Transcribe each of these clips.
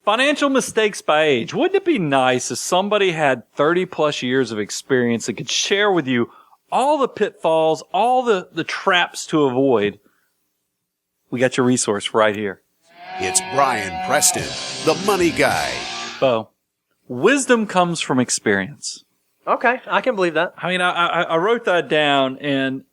Financial mistakes by age. Wouldn't it be nice if somebody had 30 plus years of experience and could share with you all the pitfalls, all the traps to avoid? We got your resource right here. It's Brian Preston, the money guy. Bo, wisdom comes from experience. Okay, I can believe that. I mean, I wrote that down, and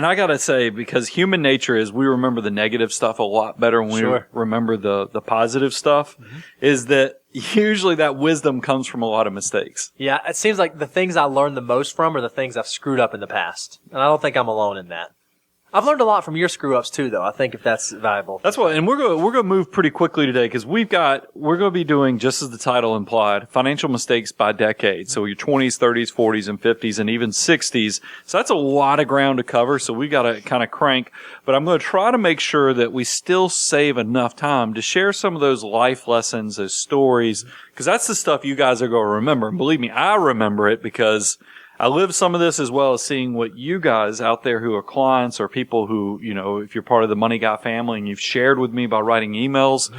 I gotta say, because human nature is we remember the negative stuff a lot better when we remember the positive stuff, is that usually that wisdom comes from a lot of mistakes. Yeah, it seems like the things I learned the most from are the things I've screwed up in the past. And I don't think I'm alone in that. I've learned a lot from your screw-ups too, though. I think if that's valuable. That's what, and we're gonna move pretty quickly today because we're gonna be doing, just as the title implied, financial mistakes by decade. So your 20s, 30s, 40s, and 50s, and even 60s. So that's a lot of ground to cover. So we gotta kind of crank. But I'm gonna try to make sure that we still save enough time to share some of those life lessons, those stories, because that's the stuff you guys are gonna remember. And believe me, I remember it because I live some of this as well as seeing what you guys out there who are clients or people who, you know, if you're part of the Money Guy family and you've shared with me by writing emails,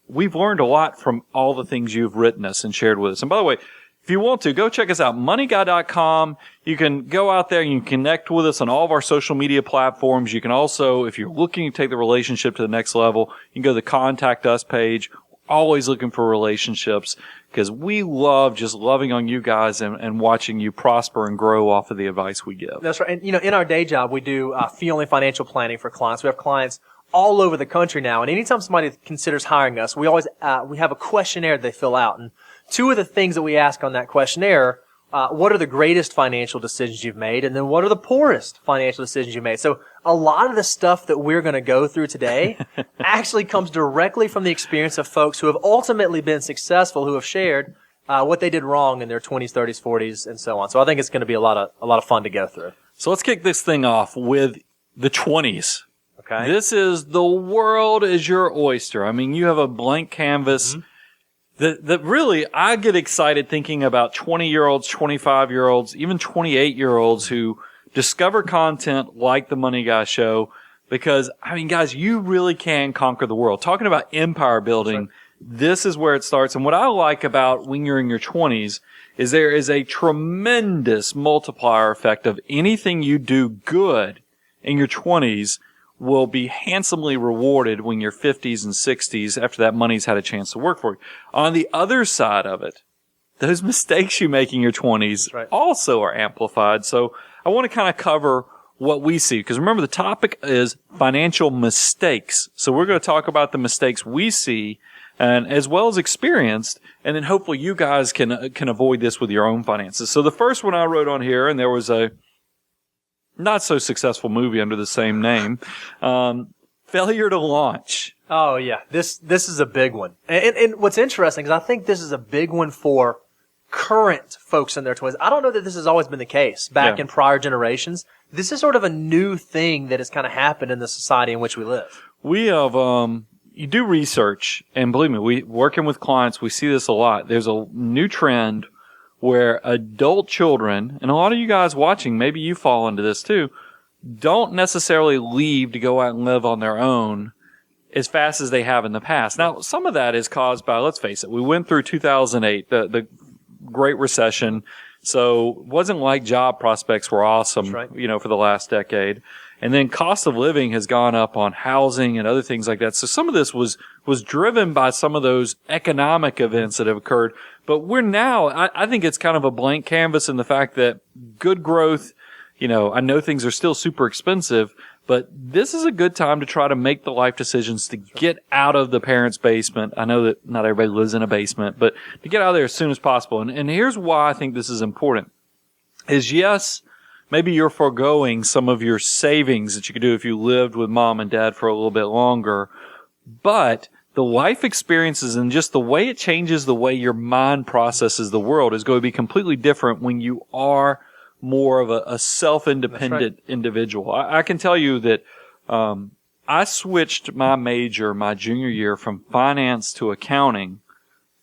we've learned a lot from all the things you've written us and shared with us. And by the way, if you want to, go check us out, moneyguy.com. You can go out there and you can connect with us on all of our social media platforms. You can also, if you're looking to take the relationship to the next level, you can go to the Contact Us page. Always looking for relationships because we love just loving on you guys and watching you prosper and grow off of the advice we give. That's right. And, you know, in our day job, we do fee-only financial planning for clients. We have clients all over the country now. And anytime somebody considers hiring us, we always we have a questionnaire they fill out. And two of the things that we ask on that questionnaire, what are the greatest financial decisions you've made? And then what are the poorest financial decisions you've made? So a lot of the stuff that we're going to go through today actually comes directly from the experience of folks who have ultimately been successful, who have shared what they did wrong in their 20s, 30s, 40s, and so on. So I think it's going to be a lot of fun to go through. So let's kick this thing off with the 20s. Okay. This is the world is your oyster. I mean, you have a blank canvas. That really, I get excited thinking about 20-year-olds, 25-year-olds, even 28-year-olds who discover content like the Money Guy Show because, I mean, guys, you really can conquer the world. Talking about empire building, this is where it starts. And what I like about when you're in your 20s is there is a tremendous multiplier effect of anything you do good in your 20s will be handsomely rewarded when you're 50s and 60s after that money's had a chance to work for you. On the other side of it, those mistakes you make in your 20s also are amplified. So I want to kind of cover what we see because remember the topic is financial mistakes. So we're going to talk about the mistakes we see and as well as experienced, and then hopefully you guys can avoid this with your own finances. So the first one I wrote on here, and there was a not so successful movie under the same name. Failure to launch. Oh yeah. This is a big one. And what's interesting is I think this is a big one for current folks in their 20s. I don't know that this has always been the case back in prior generations. This is sort of a new thing that has kind of happened in the society in which we live. We have, you do research and believe me, we working with clients, we see this a lot. There's a new trend where adult children, and a lot of you guys watching, maybe you fall into this too, don't necessarily leave to go out and live on their own as fast as they have in the past. Now, some of that is caused by, let's face it, we went through 2008, the Great Recession, so it wasn't like job prospects were awesome, you know, for the last decade. And then cost of living has gone up on housing and other things like that. So some of this was driven by some of those economic events that have occurred. But we're now, I think it's kind of a blank canvas in the fact that good growth, you know, I know things are still super expensive, but this is a good time to try to make the life decisions to get out of the parents' basement. I know that not everybody lives in a basement, but to get out of there as soon as possible. And here's why I think this is important is yes, maybe you're foregoing some of your savings that you could do if you lived with mom and dad for a little bit longer. But the life experiences and just the way it changes the way your mind processes the world is going to be completely different when you are more of a self-independent individual. I can tell you that I switched my major my junior year from finance to accounting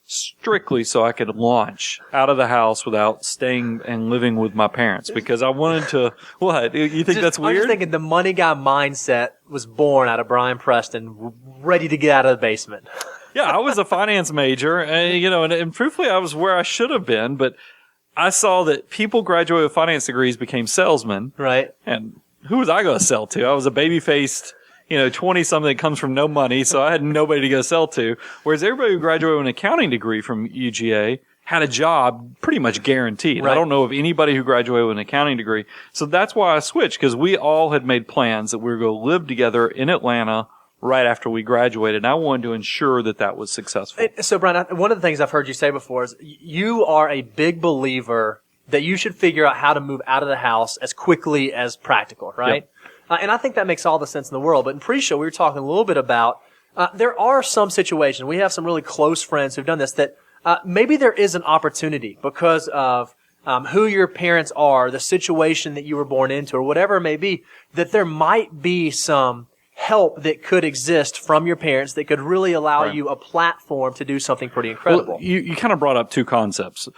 strictly so I could launch out of the house without staying and living with my parents because I wanted to, what? You think that's weird? I'm just thinking the money guy mindset was born out of Brian Preston, ready to get out of the basement. Yeah, I was a finance major, and truthfully, I was where I should have been, but I saw that people graduated with finance degrees became salesmen. Right. And who was I going to sell to? I was a baby-faced, 20-something that comes from no money, so I had nobody to go sell to. Whereas everybody who graduated with an accounting degree from UGA had a job pretty much guaranteed. Right. I don't know of anybody who graduated with an accounting degree. So that's why I switched, because we all had made plans that we were going to live together in Atlanta right after we graduated, and I wanted to ensure that that was successful. So, Brian, one of the things I've heard you say before is you are a big believer that you should figure out how to move out of the house as quickly as practical, right? Yep. And I think that makes all the sense in the world. But in pre-show, we were talking a little bit about there are some situations. We have some really close friends who've done this that maybe there is an opportunity because of who your parents are, the situation that you were born into, or whatever it may be, that there might be some help that could exist from your parents that could really allow you a platform to do something pretty incredible. Well, you kind of brought up two concepts.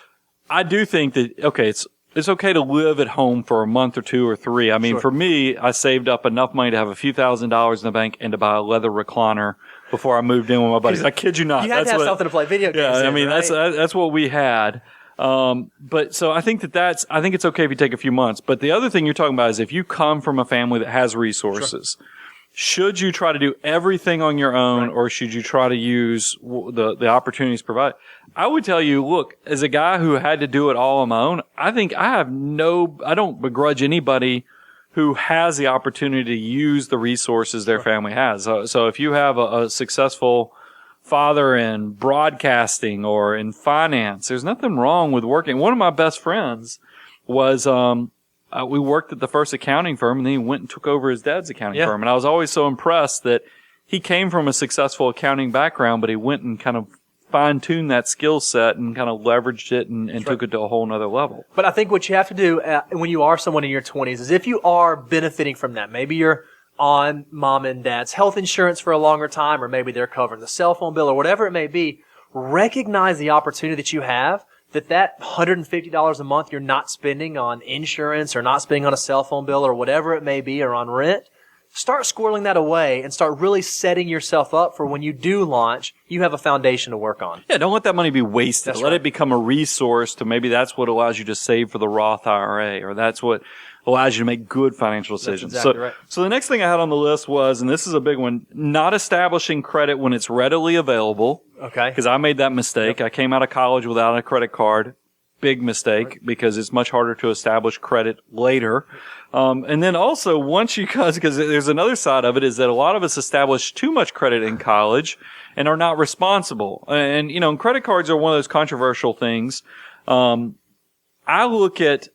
I do think that, okay, it's okay to live at home for a month or two or three. I mean, for me, I saved up enough money to have a few $1,000s in the bank and to buy a leather recliner before I moved in with my buddies. I kid you not. You had to have something to play video games in, I mean, right? that's what we had. But so I think I think it's okay if you take a few months. But the other thing you're talking about is if you come from a family that has resources, should you try to do everything on your own, or should you try to use the opportunities provided? I would tell you, look, as a guy who had to do it all on my own, I think I don't begrudge anybody who has the opportunity to use the resources their family has. So if you have a successful father in broadcasting or in finance, there's nothing wrong with working. One of my best friends was, we worked at the first accounting firm, and then he went and took over his dad's accounting firm. And I was always so impressed that he came from a successful accounting background, but he went and kind of fine-tuned that skill set and kind of leveraged it and took it to a whole nother level. But I think what you have to do when you are someone in your 20s is if you are benefiting from that, maybe you're on mom and dad's health insurance for a longer time, or maybe they're covering the cell phone bill or whatever it may be, recognize the opportunity that you have, that $150 a month you're not spending on insurance or not spending on a cell phone bill or whatever it may be, or on rent. Start squirreling that away and start really setting yourself up for when you do launch, you have a foundation to work on. Yeah, don't let that money be wasted. Let it become a resource to maybe that's what allows you to save for the Roth IRA, or that's what allows you to make good financial decisions. That's exactly right. So the next thing I had on the list was, and this is a big one, not establishing credit when it's readily available. Okay. Because I made that mistake. I came out of college without a credit card. Big mistake, because it's much harder to establish credit later. And then also because there's another side of it, is that a lot of us establish too much credit in college and are not responsible. And, credit cards are one of those controversial things. I look at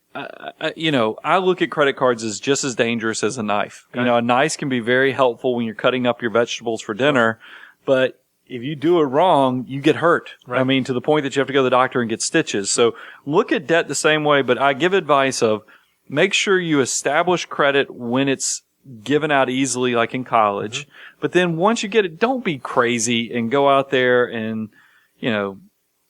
credit cards as just as dangerous as a knife. Okay. A knife can be very helpful when you're cutting up your vegetables for dinner, but if you do it wrong, you get hurt. Right. I mean, to the point that you have to go to the doctor and get stitches. So look at debt the same way, but I give advice of make sure you establish credit when it's given out easily, like in college. Mm-hmm. But then once you get it, don't be crazy and go out there and,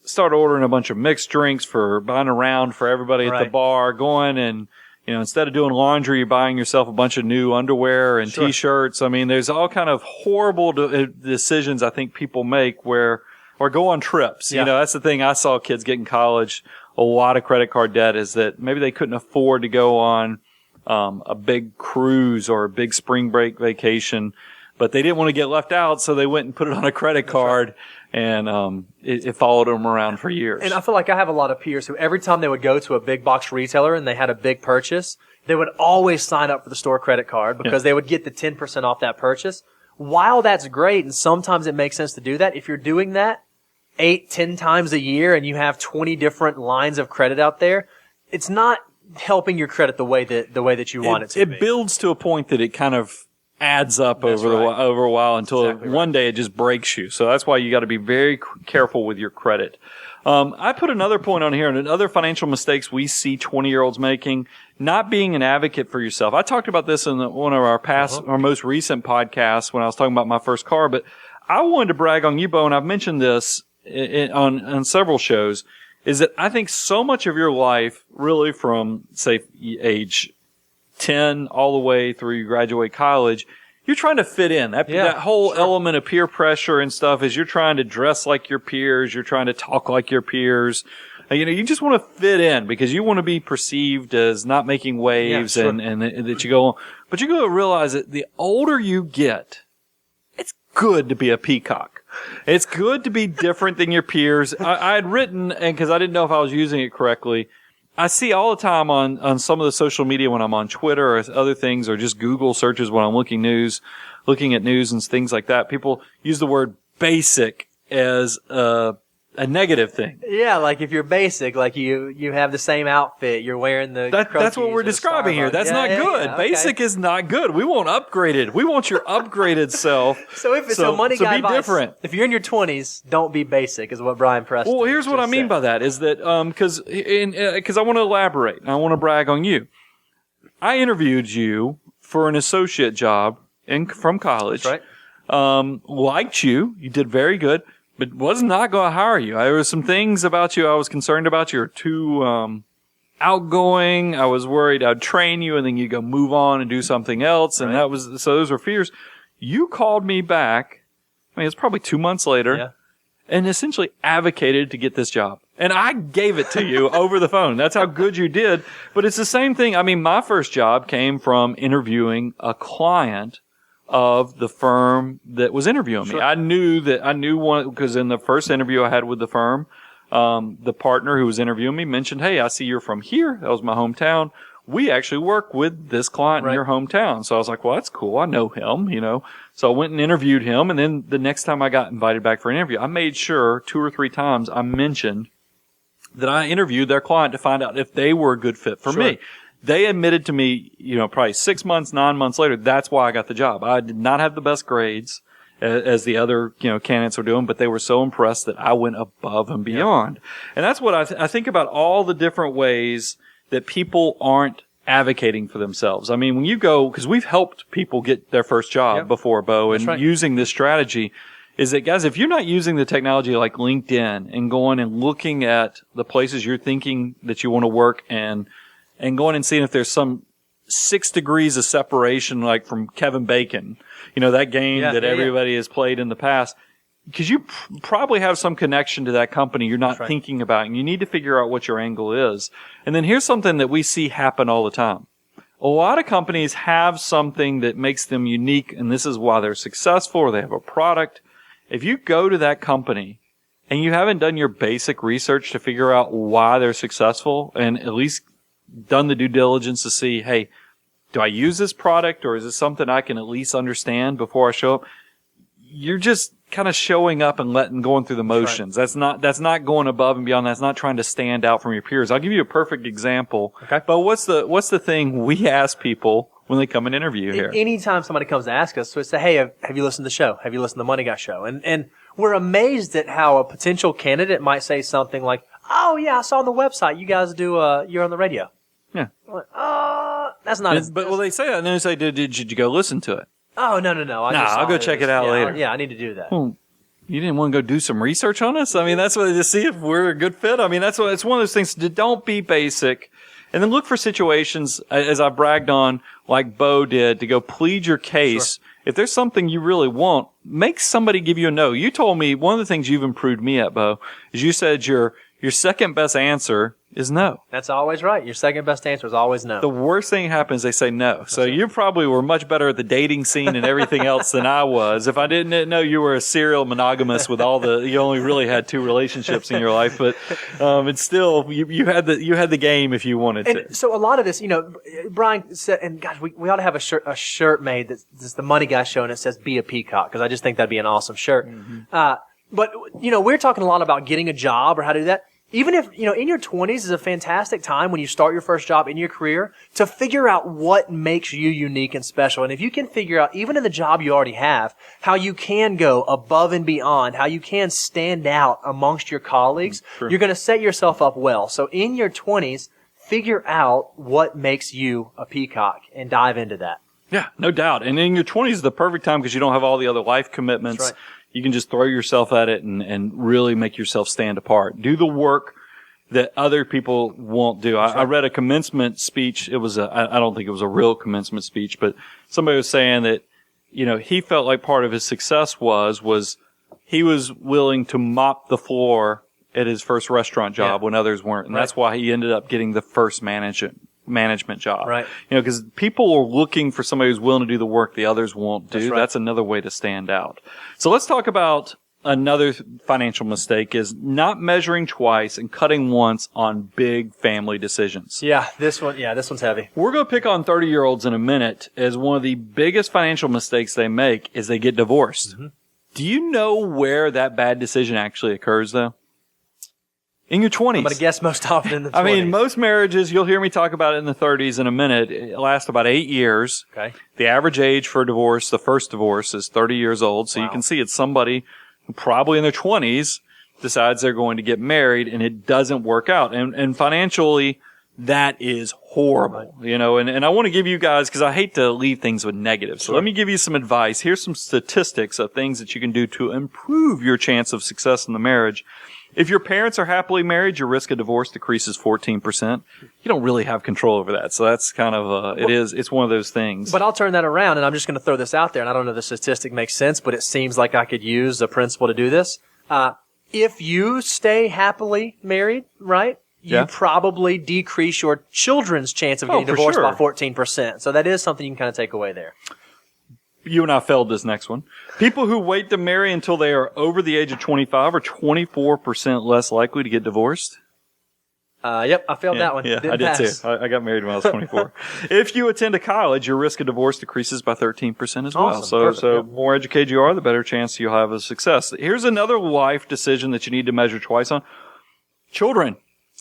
start ordering a bunch of mixed drinks buying a round for everybody at the bar, going and, instead of doing laundry, you're buying yourself a bunch of new underwear and T-shirts. I mean, there's all kind of horrible decisions I think people make or go on trips. Yeah. That's the thing I saw kids get in college. A lot of credit card debt is that maybe they couldn't afford to go on a big cruise or a big spring break vacation, but they didn't want to get left out, so they went and put it on a credit card. And it followed them around for years. And I feel like I have a lot of peers who every time they would go to a big box retailer and they had a big purchase, they would always sign up for the store credit card because they would get the 10% off that purchase. While that's great, and sometimes it makes sense to do that, if you're doing that 8-10 times a year and you have 20 different lines of credit out there, it's not helping your credit the way that you want it to be. It builds to a point that it kind of adds up over a while until one day it just breaks you. So that's why you got to be very careful with your credit. I put another point on here, and other financial mistakes we see 20-year-olds making, not being an advocate for yourself. I talked about this in one of our most recent podcasts when I was talking about my first car, but I wanted to brag on you, Bo, and I've mentioned this on several shows, is that I think so much of your life, really from, say, age 10 all the way through you graduate college, you're trying to fit in. That whole element of peer pressure and stuff is you're trying to dress like your peers. You're trying to talk like your peers. You just want to fit in because you want to be perceived as not making waves and that you go, but you go to realize that the older you get, it's good to be a peacock. It's good to be different than your peers. I had written, and because I didn't know if I was using it correctly, I see all the time on some of the social media when I'm on Twitter or other things or just Google searches when I'm looking at news and things like that. People use the word basic as a negative thing. Yeah, like if you're basic, like you have the same outfit, you're wearing the that's what we're describing here. That's not good. Yeah, okay. Basic is not good. We want upgraded. We want your upgraded self. So money guy be different. If you're in your 20s, don't be basic is what Brian Preston. Well, here's what I mean by that is that because I want to elaborate and I want to brag on you. I interviewed you for an associate job from college. That's right. Liked you. You did very good. But was not going to hire you. There were some things about you I was concerned about. You're too outgoing. I was worried I'd train you and then you go move on and do something else. And so those were fears. You called me back. I mean, it's probably 2 months later and essentially advocated to get this job. And I gave it to you over the phone. That's how good you did. But it's the same thing. I mean, my first job came from interviewing a client of the firm that was interviewing me. I knew one because in the first interview I had with the firm, the partner who was interviewing me mentioned, "Hey, I see you're from here." That was my hometown. We actually work with this client in your hometown. So I was like, well, that's cool. I know him, So I went and interviewed him. And then the next time I got invited back for an interview, I made sure 2 or 3 times I mentioned that I interviewed their client to find out if they were a good fit for me. They admitted to me, probably 6 months, 9 months later, that's why I got the job. I did not have the best grades as the other, candidates were doing, but they were so impressed that I went above and beyond. And that's what I think about all the different ways that people aren't advocating for themselves. I mean, when you go, because we've helped people get their first job before, Bo, and using this strategy is that, guys, if you're not using the technology like LinkedIn and going and looking at the places you're thinking that you want to work and going and seeing if there's some 6 degrees of separation, like from Kevin Bacon, that game that everybody has played in the past, because you probably have some connection to that company you're not thinking about, and you need to figure out what your angle is. And then here's something that we see happen all the time. A lot of companies have something that makes them unique, and this is why they're successful, or they have a product. If you go to that company and you haven't done your basic research to figure out why they're successful, and at least done the due diligence to see, hey, do I use this product or is it something I can at least understand before I show up? You're just kind of showing up and going through the motions. That's not going above and beyond. That's not trying to stand out from your peers. I'll give you a perfect example. Okay. But what's the thing we ask people when they come and interview here? Anytime somebody comes to ask us, we say, hey, have you listened to the show? Have you listened to the Money Guy show? And we're amazed at how a potential candidate might say something like, oh yeah, I saw on the website you guys do you're on the radio. Yeah. Like, that's not. But they say that, and then they say, "Did you go listen to it?" Oh no! I'll go check it out later. I need to do that. Well, you didn't want to go do some research on us? I mean, that's what to see if we're a good fit. I mean, it's one of those things. Don't be basic, and then look for situations as I bragged on, like Bo did, to go plead your case. Sure. If there's something you really want, make somebody give you a no. You told me one of the things you've improved me at, Bo, is you said your second best answer is no. That's always right. Your second best answer is always no. The worst thing happens, they say no. So you probably were much better at the dating scene and everything else than I was. If I didn't know you were a serial monogamous with you only really had 2 relationships in your life, but it's still you had the game if you wanted to. So a lot of this, Brian said, and gosh, we ought to have a shirt made that's the Money Guy show and it says "Be a Peacock" because I just think that'd be an awesome shirt. Mm-hmm. But we're talking a lot about getting a job or how to do that. Even if, in your 20s is a fantastic time when you start your first job in your career to figure out what makes you unique and special. And if you can figure out, even in the job you already have, how you can go above and beyond, how you can stand out amongst your colleagues, you're going to set yourself up well. So in your 20s, figure out what makes you a peacock and dive into that. Yeah, no doubt. And in your 20s is the perfect time because you don't have all the other life commitments. That's right. You can just throw yourself at it and really make yourself stand apart. Do the work that other people won't do. I read a commencement speech. I don't think it was a real commencement speech, but somebody was saying that he felt like part of his success was he was willing to mop the floor at his first restaurant job when others weren't. And that's why he ended up getting the first management job. Right. Because people are looking for somebody who's willing to do the work the others won't do. That's another way to stand out. So let's talk about another financial mistake is not measuring twice and cutting once on big family decisions. This one's heavy. We're going to pick on 30-year-olds in a minute as one of the biggest financial mistakes they make is they get divorced. Mm-hmm. Do you know where that bad decision actually occurs, though? In your 20s. I'm going to guess most often in the 20s. I mean, most marriages, you'll hear me talk about it in the 30s in a minute, it lasts about 8 years. Okay. The average age for divorce, the first divorce, is 30 years old. So you can see it's somebody who probably in their 20s decides they're going to get married and it doesn't work out. And financially, that is horrible, and I want to give you guys, because I hate to leave things with negatives. So let me give you some advice. Here's some statistics of things that you can do to improve your chance of success in the marriage. If your parents are happily married, your risk of divorce decreases 14%. You don't really have control over that. So that's kind of, it's one of those things. But I'll turn that around, and I'm just going to throw this out there, and I don't know if the statistic makes sense, but it seems like I could use a principle to do this. If you stay happily married, right? You probably decrease your children's chance of getting divorced by 14%. So that is something you can kind of take away there. You and I failed this next one. People who wait to marry until they are over the age of 25 are 24% less likely to get divorced. Yep, I failed that one. Yeah, I did too. I got married when I was 24. If you attend a college, your risk of divorce decreases by 13% as well. Awesome. So more educated you are, the better chance you'll have of success. Here's another life decision that you need to measure twice on. Children.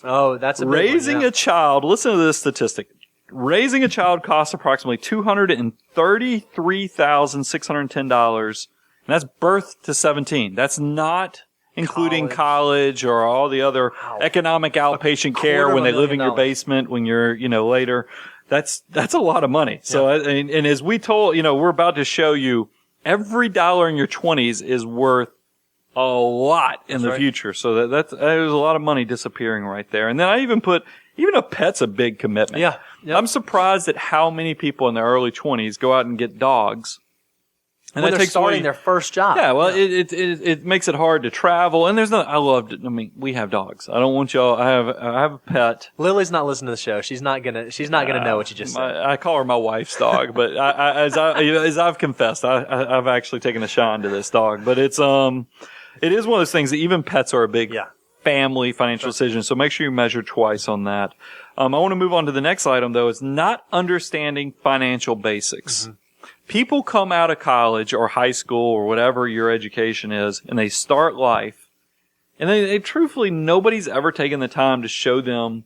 Oh, that's a big Raising one, a child, listen to this statistic. Raising a child costs approximately $233,610, and that's birth to 17. That's not including college or all the other economic outpatient care when they live in your basement when you're, later. That's a lot of money. So, and as we told, we're about to show you every dollar in your 20s is worth a lot in the future. So there's a lot of money disappearing right there. And then I even a pet's a big commitment. Yeah. Yep. I'm surprised at how many people in their early 20s go out and get dogs. And when they're starting their first job. Yeah, well, it makes it hard to travel. And we have dogs. I don't want y'all, I have a pet. Lily's not listening to the show. She's not gonna know what you just said. I call her my wife's dog, but as I've confessed, I've actually taken a shine to this dog. But it is one of those things that even pets are a big family financial decision. So make sure you measure twice on that. I want to move on to the next item, though. It's not understanding financial basics. Mm-hmm. People come out of college or high school or whatever your education is, and they start life, and they truthfully, nobody's ever taken the time to show them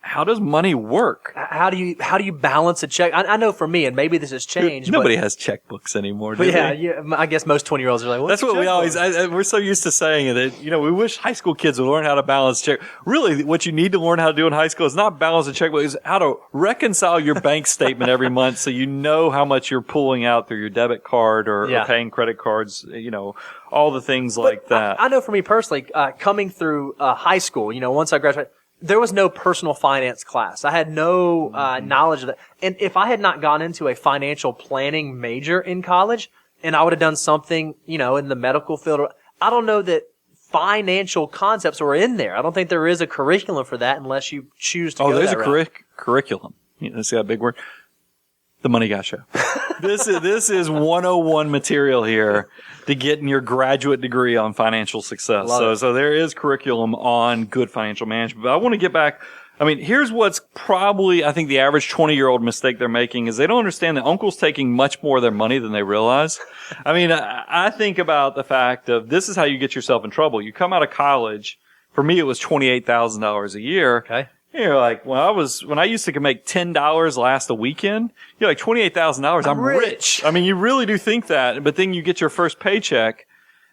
how does money work? How do you balance a check? I know for me, and maybe this has changed. Nobody has checkbooks anymore, do they? I guess most 20-year-olds are like, that's what we always, we're so used to saying that, we wish high school kids would learn how to balance check. Really, what you need to learn how to do in high school is not balance a checkbook, is how to reconcile your bank statement every month so you know how much you're pulling out through your debit card or paying credit cards, all the things like that. I know for me personally, coming through high school, once I graduated, there was no personal finance class. I had no knowledge of that. And if I had not gone into a financial planning major in college and I would have done something, in the medical field, I don't know that financial concepts were in there. I don't think there is a curriculum for that unless you choose to go there's that a route. curriculum. See that big word? The Money Guy Show. This is 101 material here to get in your graduate degree on financial success. So there is curriculum on good financial management. But I want to get back. Here's what's probably, I think, the average 20-year-old mistake they're making is they don't understand that uncle's taking much more of their money than they realize. I think about the fact of this is how you get yourself in trouble. You come out of college. For me, it was $28,000 a year. Okay. You're like, when I used to make $10 last a weekend, you're like $28,000. I'm rich. You really do think that, but then you get your first paycheck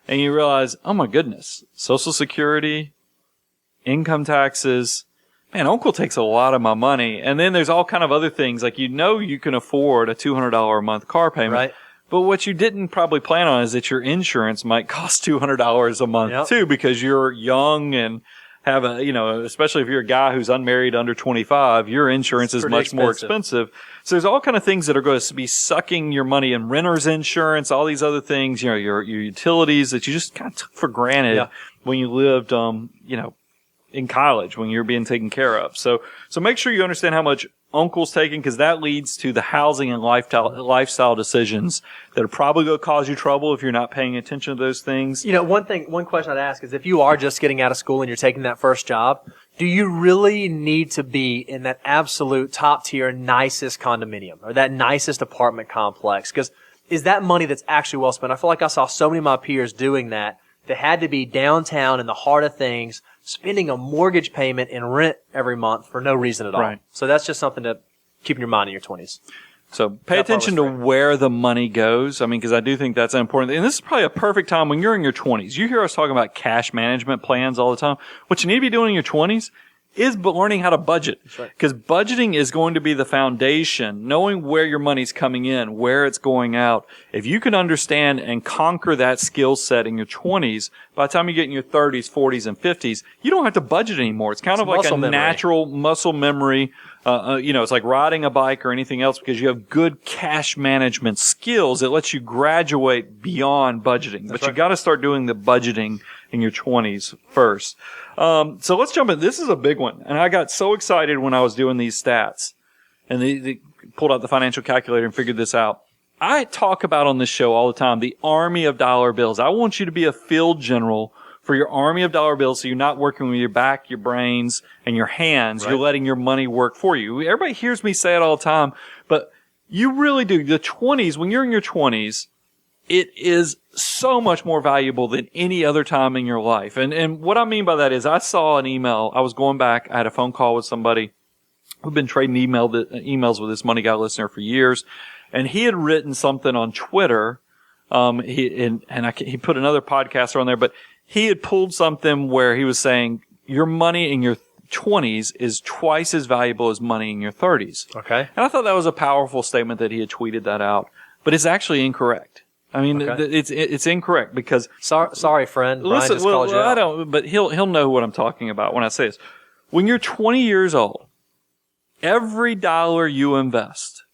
and you realize, oh my goodness, Social Security, income taxes, man, Uncle takes a lot of my money. And then there's all kind of other things like, you can afford a $200 a month car payment. Right. But what you didn't probably plan on is that your insurance might cost $200 a month too, because you're young and have especially if you're a guy who's unmarried under 25, your insurance is much more expensive. So there's all kind of things that are going to be sucking your money in renter's insurance, all these other things, your utilities that you just kind of took for granted when you lived, in college, when you're being taken care of. So make sure you understand how much uncle's taking, because that leads to the housing and lifestyle decisions that are probably going to cause you trouble if you're not paying attention to those things. One question I'd ask is, if you are just getting out of school and you're taking that first job, do you really need to be in that absolute top tier nicest condominium or that nicest apartment complex? Because is that money that's actually well spent? I feel like I saw so many of my peers doing that. They had to be downtown in the heart of things, spending a mortgage payment and rent every month for no reason at all. Right. So that's just something to keep in your mind in your 20s. So pay attention to where the money goes. I mean, because I do think that's important. And this is probably a perfect time when you're in your 20s. You hear us talking about cash management plans all the time. What you need to be doing in your 20s is learning how to budget. Because budgeting is going to be the foundation, knowing where your money's coming in, where it's going out. If you can understand and conquer that skill set in your 20s, by the time you get in your 30s, 40s, and 50s, you don't have to budget anymore. It's kind of like a natural muscle memory. It's like riding a bike or anything else, because you have good cash management skills. It lets you graduate beyond budgeting. But you got to start doing the budgeting in your 20s first. So let's jump in. This is a big one. And I got so excited when I was doing these stats, and they pulled out the financial calculator and figured this out. I talk about on this show all the time the army of dollar bills. I want you to be a field general for your army of dollar bills, so you're not working with your back, your brains, and your hands. Right. You're letting your money work for you. Everybody hears me say it all the time, but you really do. The 20s, when you're in your 20s, it is so much more valuable than any other time in your life. And what I mean by that is, I saw an email. I was going back. I had a phone call with somebody who'd been trading emails with this Money Guy listener for years. And he had written something on Twitter. He put another podcaster on there, but he had pulled something where he was saying your money in your 20s is twice as valuable as money in your 30s. Okay. And I thought that was a powerful statement that he had tweeted that out, but it's actually incorrect. I mean, it's incorrect because sorry, friend. Brian just called you out. I don't, but he'll know what I'm talking about when I say this. When you're 20 years old, every dollar you invest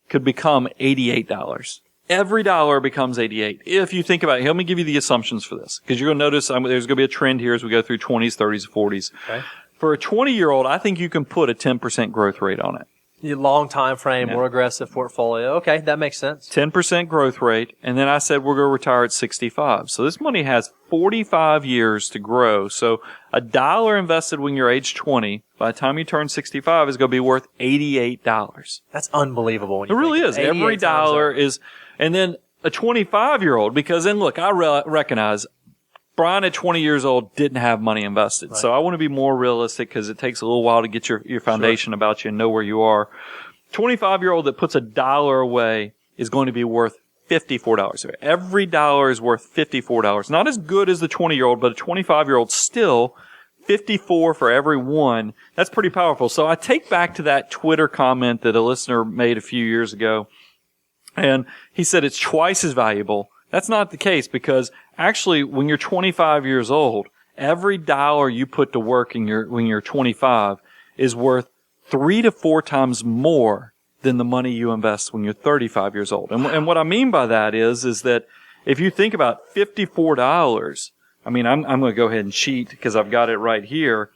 could become $88. Every dollar becomes 88. If you think about it, let me give you the assumptions for this, because you're going to notice there's going to be a trend here as we go through 20s, 30s, 40s. Okay. For a 20-year-old, I think you can put a 10% growth rate on it. Long time frame, more aggressive portfolio. Okay, that makes sense. 10% growth rate, and then I said we're going to retire at 65. So this money has 45 years to grow. So a dollar invested when you're age 20, by the time you turn 65, is going to be worth $88. That's unbelievable. When you it really is. Every dollar is, and then a 25-year-old, because then look, I recognize Brian at 20 years old didn't have money invested. Right. So I want to be more realistic, because it takes a little while to get your foundation about you and know where you are. 25-year-old that puts a dollar away is going to be worth $54. Every dollar is worth $54. Not as good as the 20-year-old, but a 25-year-old still 54 for every one. That's pretty powerful. So I take back to that Twitter comment that a listener made a few years ago, and he said it's twice as valuable. That's not the case, because actually when you're 25 years old, every dollar you put to work when you're 25 is worth 3 to 4 times more than the money you invest when you're 35 years old. And what I mean by that is that if you think about $54, I mean, I'm going to go ahead and cheat because I've got it right here.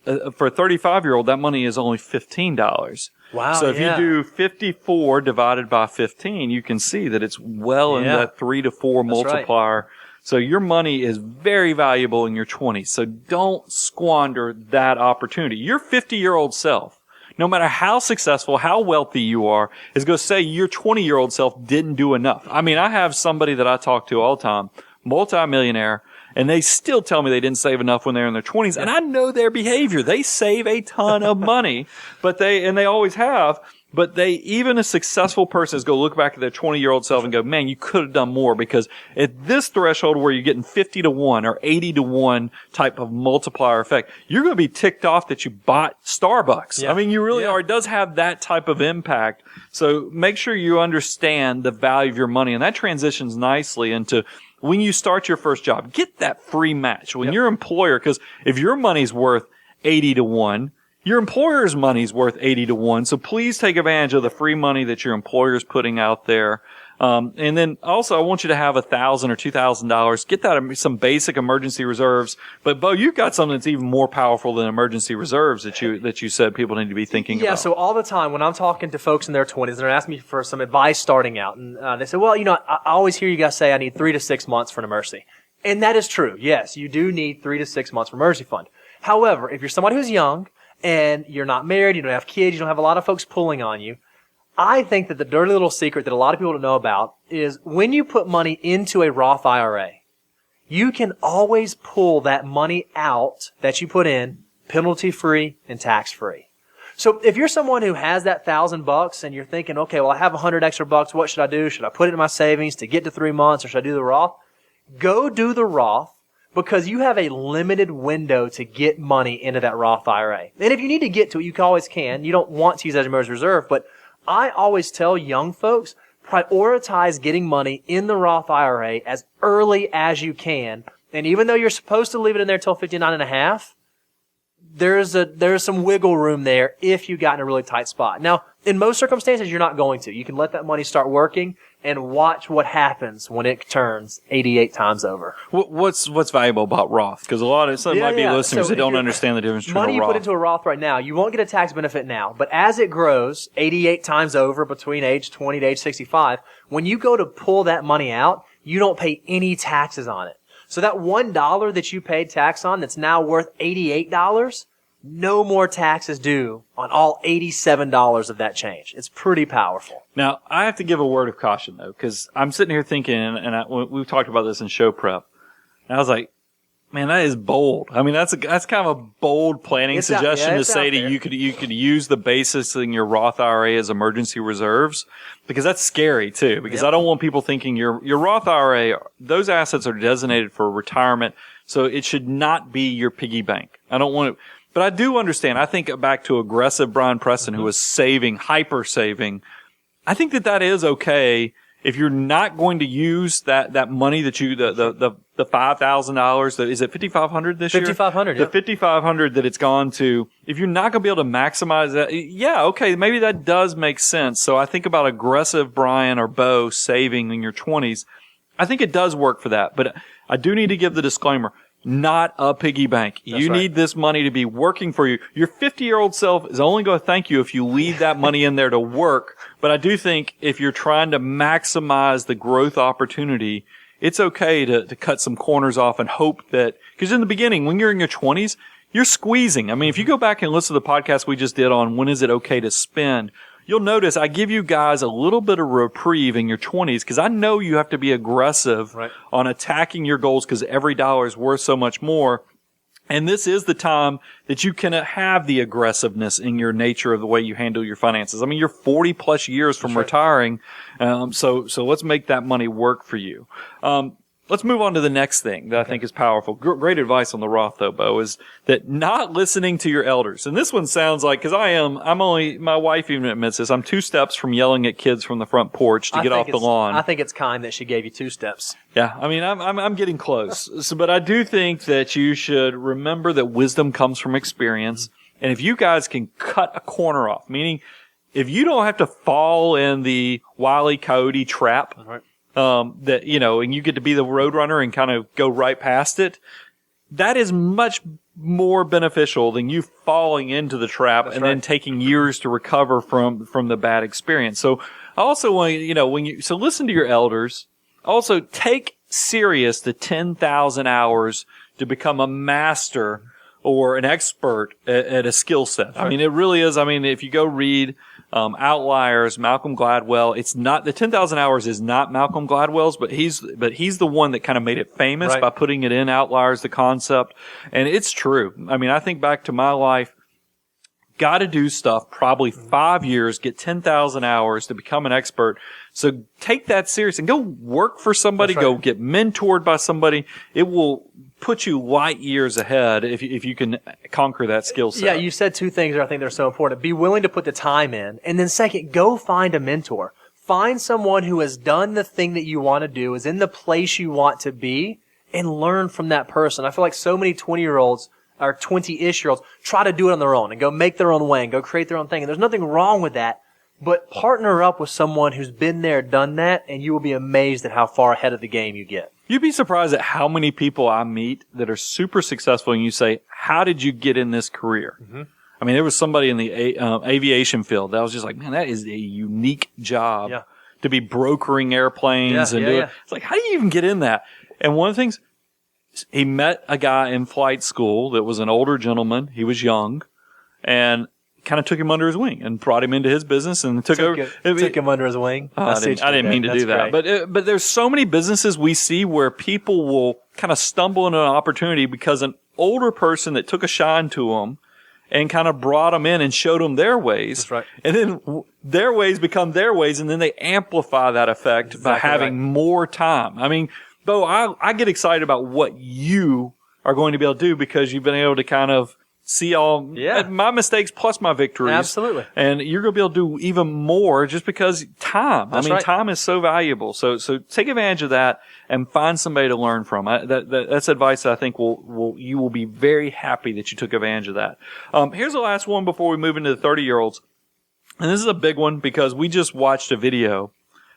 For a 35-year-old, that money is only $15. Wow. So if you do 54 divided by 15, you can see that it's well in that 3 to 4 multiplier. Right. So your money is very valuable in your 20s. So don't squander that opportunity. Your 50-year-old self, no matter how successful, how wealthy you are, is going to say your 20-year-old self didn't do enough. I mean, I have somebody that I talk to all the time, multimillionaire, and they still tell me they didn't save enough when they're in their 20s. And I know their behavior. They save a ton of money, and they always have. But even a successful person is going to look back at their 20-year-old self and go, man, you could have done more, because at this threshold where you're getting 50 to 1 or 80 to 1 type of multiplier effect, you're going to be ticked off that you bought Starbucks. Yeah. I mean, you really are. It does have that type of impact. So make sure you understand the value of your money. And that transitions nicely into when you start your first job, get that free match. When your employer, because if your money's worth 80 to 1, your employer's money's worth 80 to 1. So please take advantage of the free money that your employer's putting out there. And then also, I want you to have $1,000 or $2,000. Get that some basic emergency reserves. But Bo, you've got something that's even more powerful than emergency reserves that you said people need to be thinking about. Yeah. So all the time when I'm talking to folks in their 20s, they're asking me for some advice starting out, and they say, "Well, I always hear you guys say I need 3 to 6 months for an emergency," and that is true. Yes, you do need 3 to 6 months for emergency fund. However, if you're somebody who's young and you're not married, you don't have kids, you don't have a lot of folks pulling on you, I think that the dirty little secret that a lot of people don't know about is when you put money into a Roth IRA, you can always pull that money out that you put in penalty-free and tax-free. So if you're someone who has that $1,000 and you're thinking, okay, well, I have 100 extra bucks, what should I do? Should I put it in my savings to get to 3 months, or should I do the Roth? Go do the Roth, because you have a limited window to get money into that Roth IRA. And if you need to get to it, you always can. You don't want to use that as emergency reserve, but I always tell young folks, prioritize getting money in the Roth IRA as early as you can. And even though you're supposed to leave it in there till 59 and a half, there's some wiggle room there if you got in a really tight spot. Now, in most circumstances, you're not going to. You can let that money start working and watch what happens when it turns 88 times over. What's valuable about Roth? Because some might be listeners that don't understand the difference between money a Roth. You put into a Roth right now, you won't get a tax benefit now, but as it grows 88 times over between age 20 to age 65, when you go to pull that money out, you don't pay any taxes on it. So that $1 that you paid tax on that's now worth $88, no more taxes due on all $87 of that change. It's pretty powerful. Now, I have to give a word of caution, though, because I'm sitting here thinking, and we've talked about this in show prep, and I was like, man, that is bold. I mean, that's kind of a bold planning suggestion to say that you could use the basis in your Roth IRA as emergency reserves, because that's scary too. Because I don't want people thinking your Roth IRA, those assets are designated for retirement, so it should not be your piggy bank. I don't want to, but I do understand. I think back to aggressive Brian Preston, who was saving, hyper saving. I think that is okay. If you're not going to use that money that the $5,000, is it $5,500 this year? $5,500, The $5,500 that it's gone to, if you're not going to be able to maximize that, yeah, okay, maybe that does make sense. So I think about aggressive Brian or Bo saving in your 20s. I think it does work for that, but I do need to give the disclaimer. Not a piggy bank. You need this money to be working for you. Your 50-year-old self is only going to thank you if you leave that money in there to work. But I do think if you're trying to maximize the growth opportunity, it's okay to cut some corners off and hope that, because in the beginning, when you're in your 20s, you're squeezing. I mean, if you go back and listen to the podcast we just did on when is it okay to spend, you'll notice I give you guys a little bit of reprieve in your 20s, because I know you have to be aggressive on attacking your goals, because every dollar is worth so much more. And this is the time that you can have the aggressiveness in your nature of the way you handle your finances. I mean, you're 40 plus years from retiring. So let's make that money work for you. Let's move on to the next thing that I think is powerful. Great advice on the Roth, though, Bo, is that not listening to your elders. And this one sounds like, because my wife even admits this, I'm 2 steps from yelling at kids from the front porch to get off the lawn. I think it's kind that she gave you 2 steps. Yeah, I mean, I'm getting close. But I do think that you should remember that wisdom comes from experience. And if you guys can cut a corner off, meaning if you don't have to fall in the Wile E. Coyote trap, that, and you get to be the roadrunner and kind of go right past it, that is much more beneficial than you falling into the trap then taking years to recover from the bad experience. So I also want so listen to your elders. Also take serious the 10,000 hours to become a master or an expert at a skill set. I mean, it really is. I mean, if you go read Outliers, Malcolm Gladwell, it's not, the 10,000 hours is not Malcolm Gladwell's, but he's the one that kind of made it famous by putting it in Outliers, the concept. And it's true. I mean, I think back to my life, got to do stuff, probably 5 years, get 10,000 hours to become an expert. So take that serious and go work for somebody, go get mentored by somebody. It will put you light years ahead if you can conquer that skill set. Yeah, you said 2 things that I think they're so important. Be willing to put the time in. And then second, go find a mentor. Find someone who has done the thing that you want to do, is in the place you want to be, and learn from that person. I feel like so many 20-year-olds or 20-ish-year-olds try to do it on their own and go make their own way and go create their own thing. And there's nothing wrong with that. But partner up with someone who's been there, done that, and you will be amazed at how far ahead of the game you get. You'd be surprised at how many people I meet that are super successful, and you say, how did you get in this career? Mm-hmm. I mean, there was somebody in the aviation field that was just like, man, that is a unique job to be brokering airplanes and do it. It's like, how do you even get in that? And one of the things, he met a guy in flight school that was an older gentleman. He was young, and kind of took him under his wing and brought him into his business and took him under his wing. I didn't mean to do that. But there's so many businesses we see where people will kind of stumble into an opportunity because an older person that took a shine to them and kind of brought them in and showed them their ways. That's right. And then their ways become their ways, and then they amplify that effect by having more time. I mean, Bo, I get excited about what you are going to be able to do because you've been able to kind of see all my mistakes plus my victories. Absolutely. And you're going to be able to do even more just because time. That's right. Time is so valuable. So take advantage of that and find somebody to learn from. That's advice that I think you will be very happy that you took advantage of that. Here's the last one before we move into the 30-year-olds. And this is a big one because we just watched a video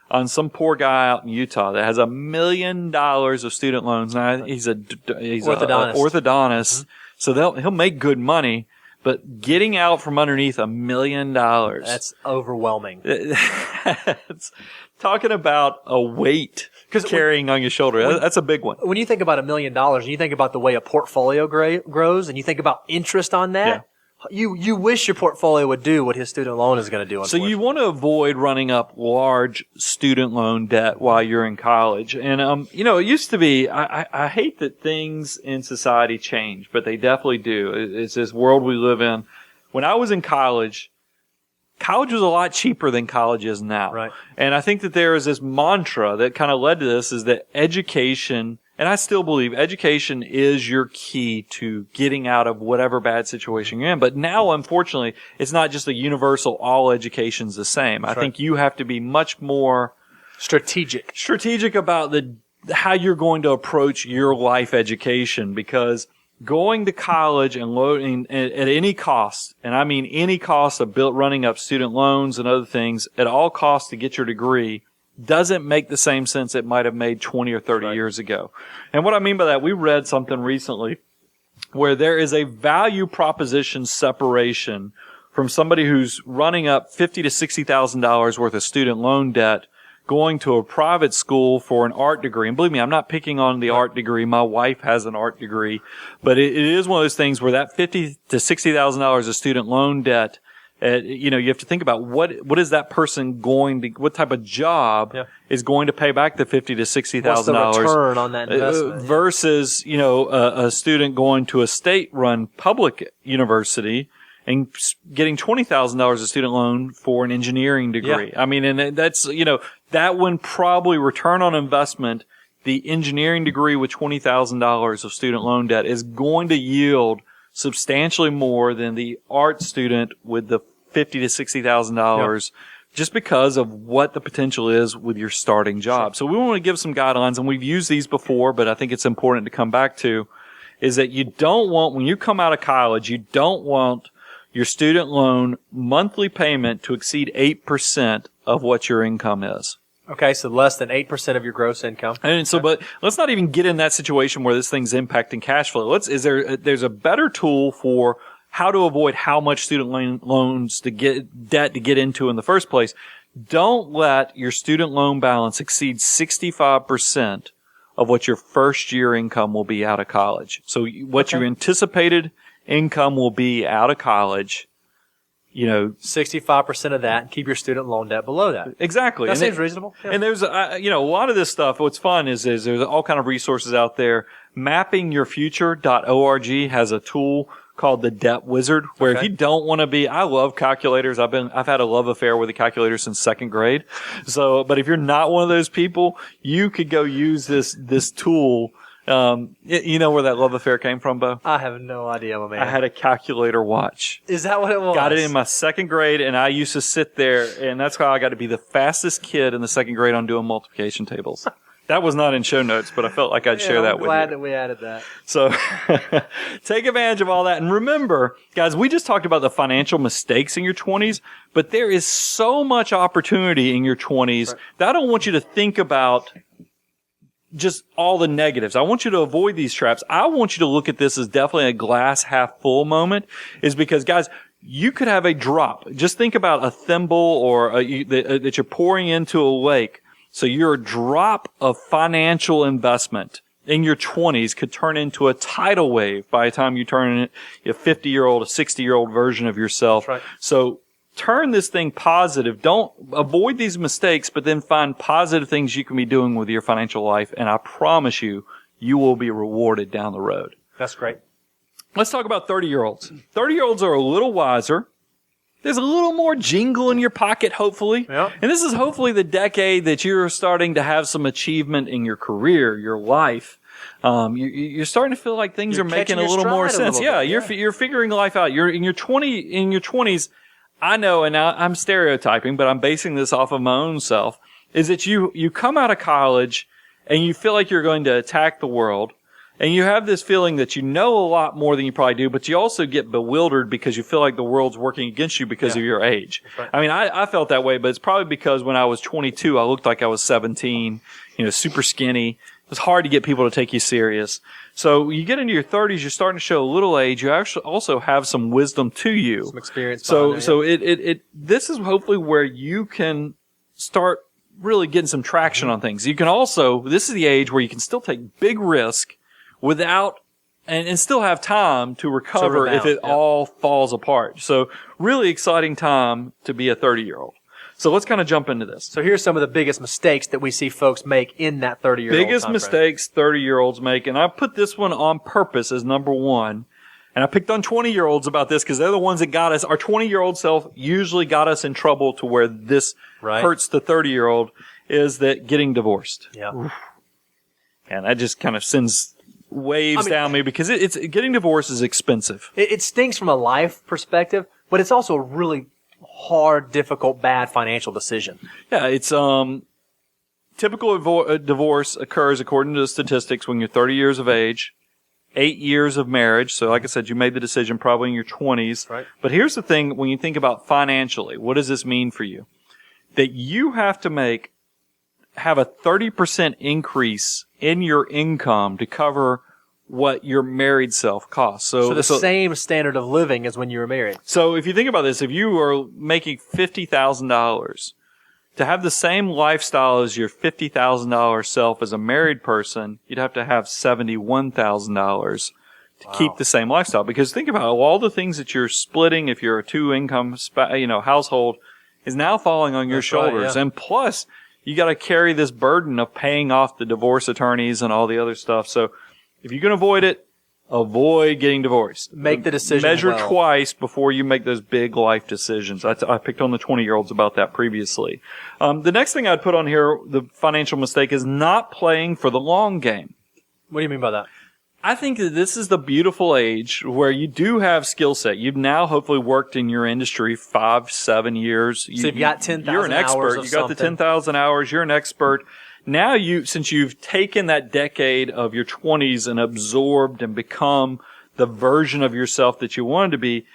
on some poor guy out in Utah that has $1 million of student loans. Now, he's orthodontist. An orthodontist. Mm-hmm. So he'll make good money, but getting out from underneath $1 million. That's overwhelming. It's talking about a weight carrying on your shoulder. That's a big one. When you think about $1 million and you think about the way a portfolio grows and you think about interest on that, you wish your portfolio would do what his student loan is going to do. So you want to avoid running up large student loan debt while you're in college. And, it used to be, I hate that things in society change, but they definitely do. It's this world we live in. When I was in college was a lot cheaper than college is now. Right. And I think that there is this mantra that kind of led to this is that education, and I still believe education is your key to getting out of whatever bad situation you're in. But now, unfortunately, it's not just a universal, all education's the same. That's I think you have to be much more strategic about how you're going to approach your life education, because going to college and loading at any cost, and I mean any cost of running up student loans and other things at all costs to get your degree, doesn't make the same sense it might have made 20 or 30 years ago. And what I mean by that, we read something recently where there is a value proposition separation from somebody who's running up $50,000 to $60,000 worth of student loan debt going to a private school for an art degree. And believe me, I'm not picking on the art degree. My wife has an art degree. But it is one of those things where that $50,000 to $60,000 of student loan debt, you have to think about what is that person what type of job is going to pay back the $50,000 to $60,000. What's the return on that investment? Versus, a student going to a state-run public university and getting $20,000 of student loan for an engineering degree. Yeah. I mean, and that's, that one probably return on investment, the engineering degree with $20,000 of student loan debt is going to yield substantially more than the art student with the $50,000 to $60,000 just because of what the potential is with your starting job. So we want to give some guidelines, and we've used these before, but I think it's important to come back to, is that you don't want, when you come out of college, you don't want your student loan monthly payment to exceed 8% of what your income is. Okay, so less than 8% of your gross income. And so, but let's not even get in that situation where this thing's impacting cash flow. There's a better tool for how to avoid how much student loans to get into in the first place. Don't let your student loan balance exceed 65% of what your first year income will be out of college. So what your anticipated income will be out of college, 65% of that, and keep your student loan debt below that. Exactly. That seems reasonable. Yeah. And there's, a lot of this stuff. What's fun is there's all kind of resources out there. Mappingyourfuture.org has a tool called the Debt Wizard, where if you don't want to be, I love calculators. I've had a love affair with a calculator since second grade. So, but if you're not one of those people, you could go use this tool You know where that love affair came from, Bo? I have no idea, my man. I had a calculator watch. Is that what it was? Got it in my second grade, and I used to sit there, and that's how I got to be the fastest kid in the second grade on doing multiplication tables. That was not in show notes, but I felt like I'd share that with you. I'm glad that we added that. So take advantage of all that. And remember, guys, we just talked about the financial mistakes in your 20s, but there is so much opportunity in your 20s that I don't want you to think about just all the negatives. I want you to avoid these traps. I want you to look at this as definitely a glass half full moment, is because, guys, you could have a drop. Just think about a thimble or that you're pouring into a lake. So your drop of financial investment in your 20s could turn into a tidal wave by the time you turn a 50-year-old, a 60-year-old version of yourself. That's right. So turn this thing positive. Don't avoid these mistakes, but then find positive things you can be doing with your financial life. And I promise you, you will be rewarded down the road. That's great. Let's talk about 30-year-olds. 30-year-olds are a little wiser. There's a little more jingle in your pocket, hopefully. Yep. And this is hopefully the decade that you're starting to have some achievement in your career, your life. You're starting to feel like things You're are making a catching your little more stride a sense. little Yeah, bit, you're figuring life out. You're in your 20s. I know, and I'm stereotyping, but I'm basing this off of my own self, is that you come out of college and you feel like you're going to attack the world. And you have this feeling that you know a lot more than you probably do, but you also get bewildered because you feel like the world's working against you because of your age. Right. I mean, I felt that way, but it's probably because when I was 22, I looked like I was 17, super skinny. It was hard to get people to take you serious. So you get into your 30s, you're starting to show a little age. You actually also have some wisdom to you. Some experience. So this is hopefully where you can start really getting some traction on things. You can also, this is the age where you can still take big risk without and still have time to recover if it all falls apart. So really exciting time to be a 30-year-old. So let's kind of jump into this. So here's some of the biggest mistakes that we see folks make in that 30-year-old Biggest mistakes 30-year-olds make. And I put this one on purpose as number one. And I picked on 20-year-olds about this because they're the ones that got us. Our 20-year-old self usually got us in trouble to where this hurts the 30-year-old, is that getting divorced. Yeah. Oof. And that just kind of sends waves down me because it's getting divorced is expensive. It stinks from a life perspective, but it's also a really hard, difficult, bad financial decision. Yeah, it's typical divorce occurs according to the statistics when you're 30 years of age, 8 years of marriage. So like I said, you made the decision probably in your 20s. Right. But here's the thing, when you think about financially, what does this mean for you? That you have to have a 30% increase in your income to cover what your married self costs. So the same standard of living as when you were married. So if you think about this, if you are making $50,000, to have the same lifestyle as your $50,000 self as a married person, you'd have to have $71,000 to keep the same lifestyle. Because think about all the things that you're splitting, if you're a two-income household, is now falling on your shoulders. Right, yeah. And plus, you got to carry this burden of paying off the divorce attorneys and all the other stuff. So if you can avoid it, avoid getting divorced. Make the decision Measure well. twice before you make those big life decisions. I picked on the 20-year-olds about that previously. The next thing I'd put on here, the financial mistake, is not playing for the long game. What do you mean by that? I think that this is the beautiful age where you do have skill set. You've now hopefully worked in your industry 5-7 years. So you've got 10,000 You're an expert. hours of You got the something. 10,000 hours. You're an expert. Now since you've taken that decade of your 20s and absorbed and become the version of yourself that you wanted to be,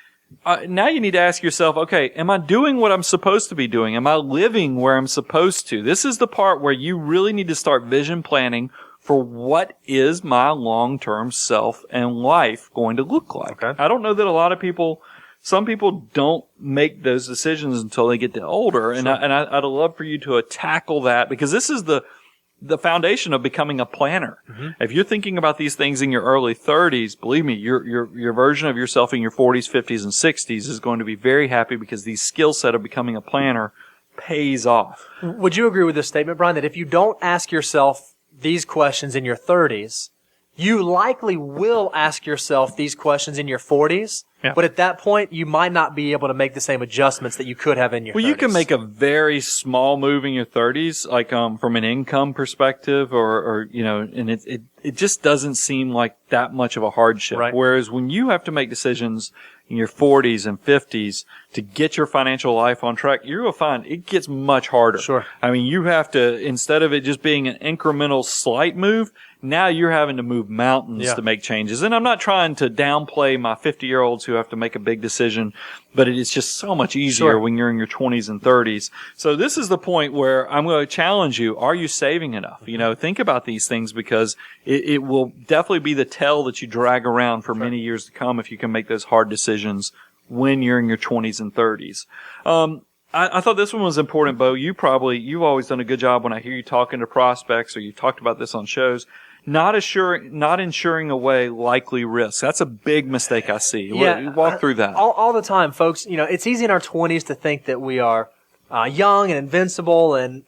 now you need to ask yourself, okay, am I doing what I'm supposed to be doing? Am I living where I'm supposed to? This is the part where you really need to start vision planning for what is my long-term self and life going to look like. Okay. I don't know that some people don't make those decisions until they get older. Sure. And I'd love for you to tackle that, because this is the foundation of becoming a planner. Mm-hmm. If you're thinking about these things in your early 30s, believe me, your version of yourself in your 40s, 50s, and 60s is going to be very happy, because the skill set of becoming a planner pays off. Would you agree with this statement, Brian, that if you don't ask yourself these questions in your 30s, you likely will ask yourself these questions in your 40s Yeah. But at that point, you might not be able to make the same adjustments that you could have in your 30s. You can make a very small move in your 30s, like from an income perspective, or and it just doesn't seem like that much of a hardship. Right. Whereas when you have to make decisions in your 40s and 50s to get your financial life on track, you're going to find it gets much harder. Sure. I mean, you have to, instead of it just being an incremental slight move, now you're having to move mountains to make changes. And I'm not trying to downplay my 50-year-olds who have to make a big decision, but it is just so much easier when you're in your 20s and 30s. So this is the point where I'm going to challenge you. Are you saving enough? Think about these things, because it will definitely be the tell that you drag around for many years to come if you can make those hard decisions when you're in your 20s and 30s. I thought this one was important, Bo. You've always done a good job when I hear you talking to prospects, or you've talked about this on shows. Not insuring away likely risks. That's a big mistake I see. Yeah, Walk through that. All the time, folks. It's easy in our 20s to think that we are young and invincible and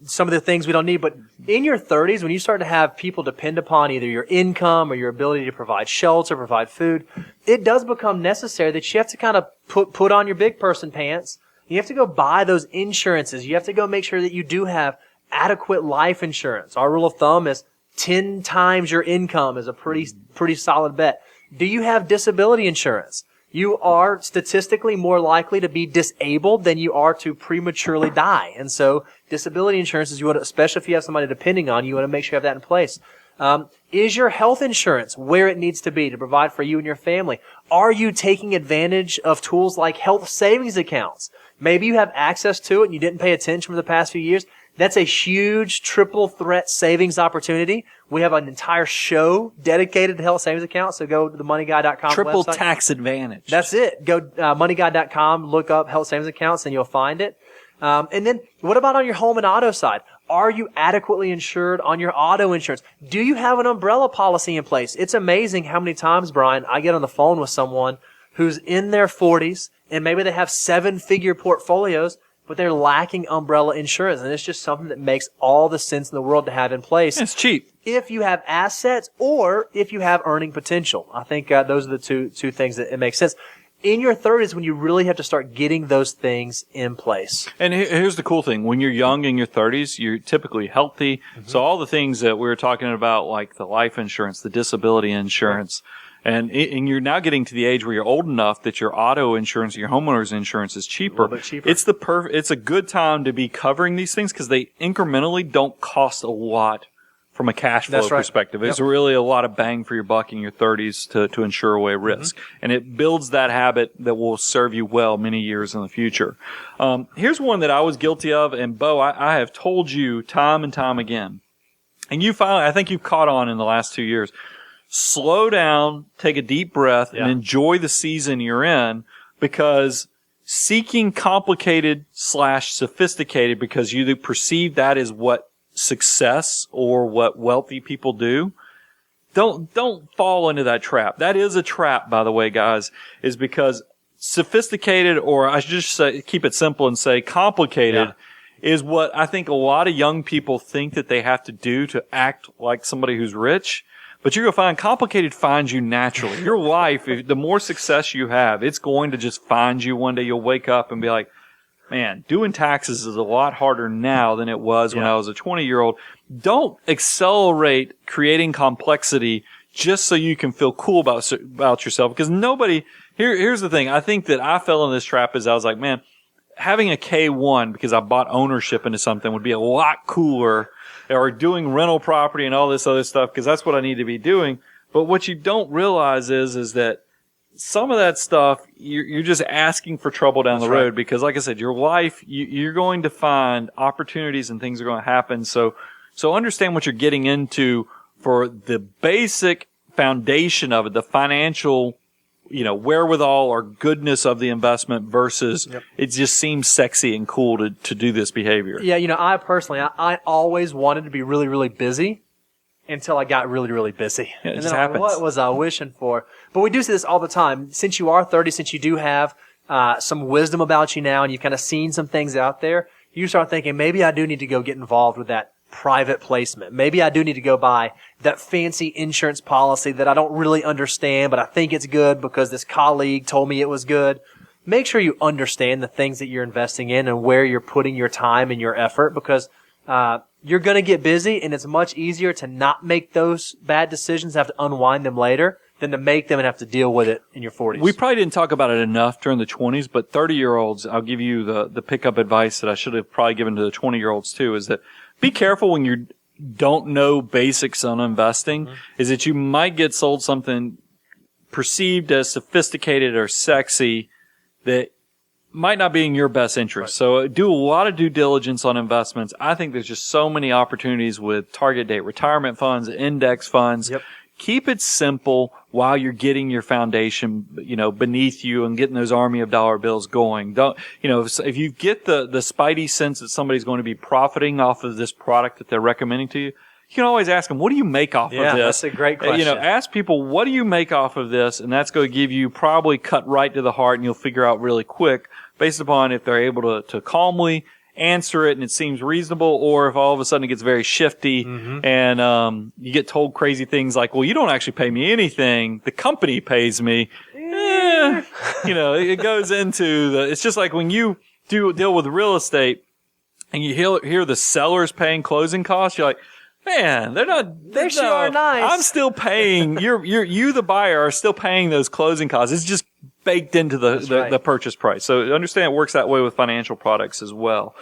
some of the things we don't need. But in your 30s, when you start to have people depend upon either your income or your ability to provide shelter, provide food, it does become necessary that you have to kind of put on your big person pants. You have to go buy those insurances. You have to go make sure that you do have adequate life insurance. Our rule of thumb is 10 times your income is a pretty solid bet. Do you have disability insurance? You are statistically more likely to be disabled than you are to prematurely die. And so disability insurance is especially if you have somebody depending on you, you want to make sure you have that in place. Is your health insurance where it needs to be to provide for you and your family? Are you taking advantage of tools like health savings accounts? Maybe you have access to it and you didn't pay attention for the past few years. That's a huge triple threat savings opportunity. We have an entire show dedicated to health savings accounts. So go to the moneyguy.com Triple website. tax advantage. That's it. Go moneyguy.com, look up health savings accounts, and you'll find it. And then what about on your home and auto side? Are you adequately insured on your auto insurance? Do you have an umbrella policy in place? It's amazing how many times, Brian, I get on the phone with someone who's in their 40s and maybe they have 7-figure portfolios, but they're lacking umbrella insurance. And it's just something that makes all the sense in the world to have in place. It's cheap. If you have assets or if you have earning potential. I think those are the two things that it makes sense. In your 30s, when you really have to start getting those things in place. And here's the cool thing. When you're young in your 30s, you're typically healthy. Mm-hmm. So all the things that we were talking about, like the life insurance, the disability insurance, and you're now getting to the age where you're old enough that your auto insurance, your homeowner's insurance is cheaper. A little bit cheaper. It's a good time to be covering these things because they incrementally don't cost a lot from a cash flow perspective. It's really a lot of bang for your buck in your 30s to insure away risk. Mm-hmm. And it builds that habit that will serve you well many years in the future. Here's one that I was guilty of, and Bo, I have told you time and time again. And I think you've caught on in the last 2 years. Slow down, take a deep breath, and enjoy the season you're in, because seeking complicated/sophisticated because you perceive that is what success or what wealthy people do, don't fall into that trap. That is a trap, by the way, guys, is because sophisticated, or I should just say, keep it simple and say complicated, is what I think a lot of young people think that they have to do to act like somebody who's rich. But you're going to find complicated finds you naturally. Your life, the more success you have, it's going to just find you. One day you'll wake up and be like, man, doing taxes is a lot harder now than it was when I was a 20-year-old. Don't accelerate creating complexity just so you can feel cool about yourself. Because here's the thing. I think that I fell in this trap is I was like, man, having a K1 because I bought ownership into something would be a lot cooler, or doing rental property and all this other stuff because that's what I need to be doing. But what you don't realize is that some of that stuff, you're just asking for trouble down the road because, like I said, your life, you're going to find opportunities and things are going to happen. So understand what you're getting into for the basic foundation of it, the financial, wherewithal or goodness of the investment versus it just seems sexy and cool to do this behavior. Yeah, I personally, I always wanted to be really, really busy until I got really, really busy. Yeah, and then happens. What was I wishing for? But we do see this all the time. Since you are 30, since you do have some wisdom about you now and you've kind of seen some things out there, you start thinking, maybe I do need to go get involved with that private placement. Maybe I do need to go buy that fancy insurance policy that I don't really understand, but I think it's good because this colleague told me it was good. Make sure you understand the things that you're investing in and where you're putting your time and your effort, because you're going to get busy, and it's much easier to not make those bad decisions, have to unwind them later, than to make them and have to deal with it in your 40s. We probably didn't talk about it enough during the 20s, but 30-year-olds, I'll give you the pickup advice that I should have probably given to the 20-year-olds too, is that be careful when you don't know basics on investing, is that you might get sold something perceived as sophisticated or sexy that might not be in your best interest. Right. So do a lot of due diligence on investments. I think there's just so many opportunities with target date retirement funds, index funds. Yep. Keep it simple while you're getting your foundation, beneath you and getting those army of dollar bills going. Don't, if you get the spidey sense that somebody's going to be profiting off of this product that they're recommending to you, you can always ask them, what do you make off of this? Yeah, that's a great question. Ask people, what do you make off of this? And that's going to give you probably cut right to the heart, and you'll figure out really quick based upon if they're able to calmly answer it and it seems reasonable, or if all of a sudden it gets very shifty and you get told crazy things like, well, you don't actually pay me anything, the company pays me. It goes into it's just like when you deal with real estate and you hear the sellers paying closing costs, you're like, man, they sure are nice. I'm still paying. You the buyer are still paying those closing costs. It's just baked into the purchase price. So understand it works that way with financial products as well.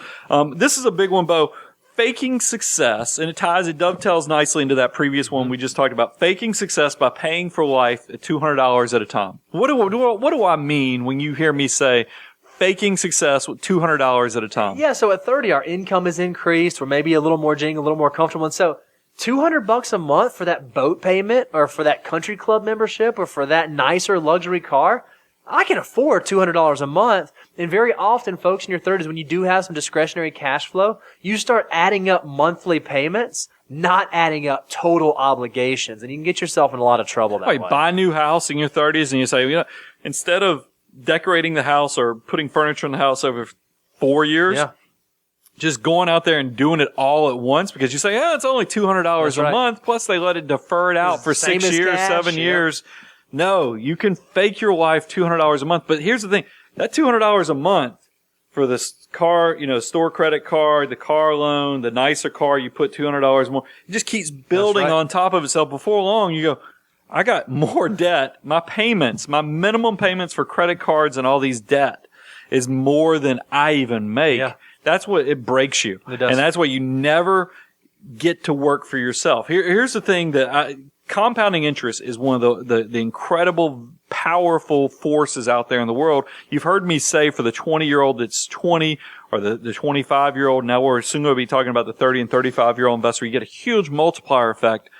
This is a big one, Bo. Faking success, and it dovetails nicely into that previous one we just talked about. Faking success by paying for life at $200 at a time. What do I mean when you hear me say faking success with $200 at a time? Yeah, so at 30, our income is increased. We're maybe a little more a little more comfortable. And so $200 a month for that boat payment or for that country club membership or for that nicer luxury car, I can afford $200 a month. And very often, folks in your 30s, when you do have some discretionary cash flow, you start adding up monthly payments, not adding up total obligations. And you can get yourself in a lot of trouble that way. Buy a new house in your 30s and you say, instead of decorating the house or putting furniture in the house over 4 years, just going out there and doing it all at once because you say, it's only $200 a month. Plus they let it defer it out for 6 years, cash, 7 years. No, you can fake your life $200 a month. But here's the thing. That $200 a month for this car, store credit card, the car loan, the nicer car, you put $200 more. It just keeps building on top of itself. Before long, you go, I got more debt. My payments, my minimum payments for credit cards and all these debt is more than I even make. Yeah. That's what it breaks you. It does. And that's why you never get to work for yourself. Here's the thing that compounding interest is one of the incredible, powerful forces out there in the world. You've heard me say for the 20-year-old that's 20 or the 25-year-old, now we're soon going to be talking about the 30 and 35-year-old investor, you get a huge multiplier effect.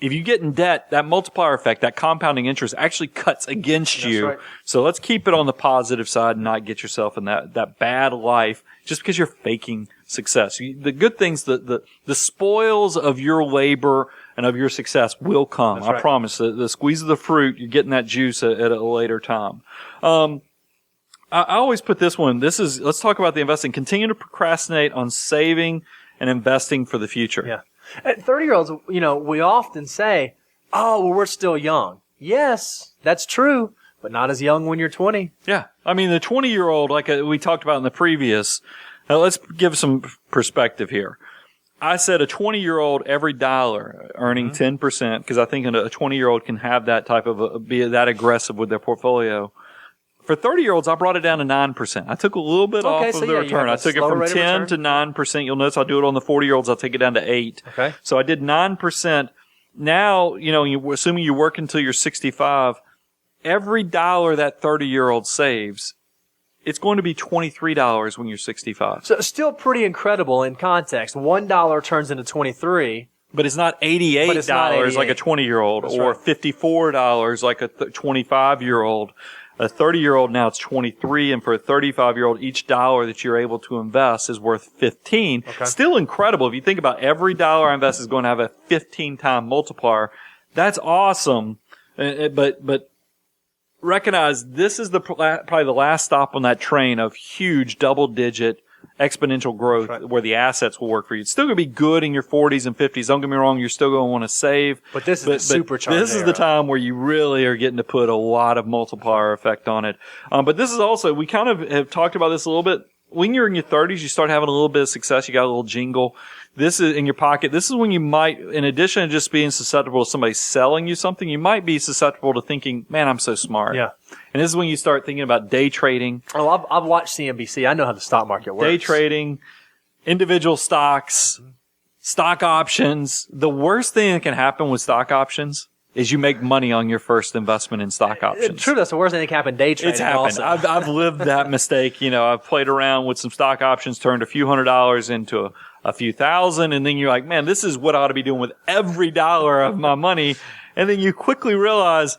If you get in debt, that multiplier effect, that compounding interest actually cuts against you. Right. So let's keep it on the positive side and not get yourself in that bad life just because you're faking success. The good things, the spoils of your labor and of your success will come. I promise. The squeeze of the fruit, you're getting that juice at a later time. I always put this one. Let's talk about the investing. Continue to procrastinate on saving and investing for the future. Yeah. At 30-year-olds, we often say, we're still young. Yes, that's true, but not as young when you're 20. Yeah. I mean, the 20-year-old, like we talked about in the previous, let's give some perspective here. I said a 20-year-old every dollar earning 10%, because I think a 20-year-old can have that type of, be that aggressive with their portfolio. For 30-year-olds, I brought it down to 9%. I took a little bit off of the return. I took it from 10 to 9%. You'll notice I'll do it on the 40-year-olds. I'll take it down to 8. Okay. So I did 9%. Now, assuming you work until you're 65, every dollar that 30-year-old saves, it's going to be $23 when you're 65. So still pretty incredible in context. $1 turns into 23. But it's not $88 like a 20-year-old or $54 like a 25-year-old. A 30-year-old now it's 23, and for a 35-year-old, each dollar that you're able to invest is worth 15. Okay. Still incredible. If you think about every dollar I invest is going to have a 15-time multiplier. That's awesome. But recognize this is probably the last stop on that train of huge double-digit exponential growth where the assets will work for you. It's still going to be good in your 40s and 50s. Don't get me wrong. You're still going to want to save. But this is the supercharged This is the time where you really are getting to put a lot of multiplier effect on it. But this is also, we kind of have talked about this a little bit. When you're in your 30s, you start having a little bit of success. You got a little jingle. This is in your pocket. This is when you might, in addition to just being susceptible to somebody selling you something, you might be susceptible to thinking, man, I'm so smart. Yeah. And this is when you start thinking about day trading. Oh, I've watched CNBC. I know how the stock market works. Day trading, individual stocks, stock options. The worst thing that can happen with stock options is you make money on your first investment in stock options. True, that's the worst thing that can happen. Day trading. It's happened. Also. I've lived that mistake. I've played around with some stock options, turned a few $100s into a few thousand, and then you're like, man, this is what I ought to be doing with every dollar of my money. And then you quickly realize,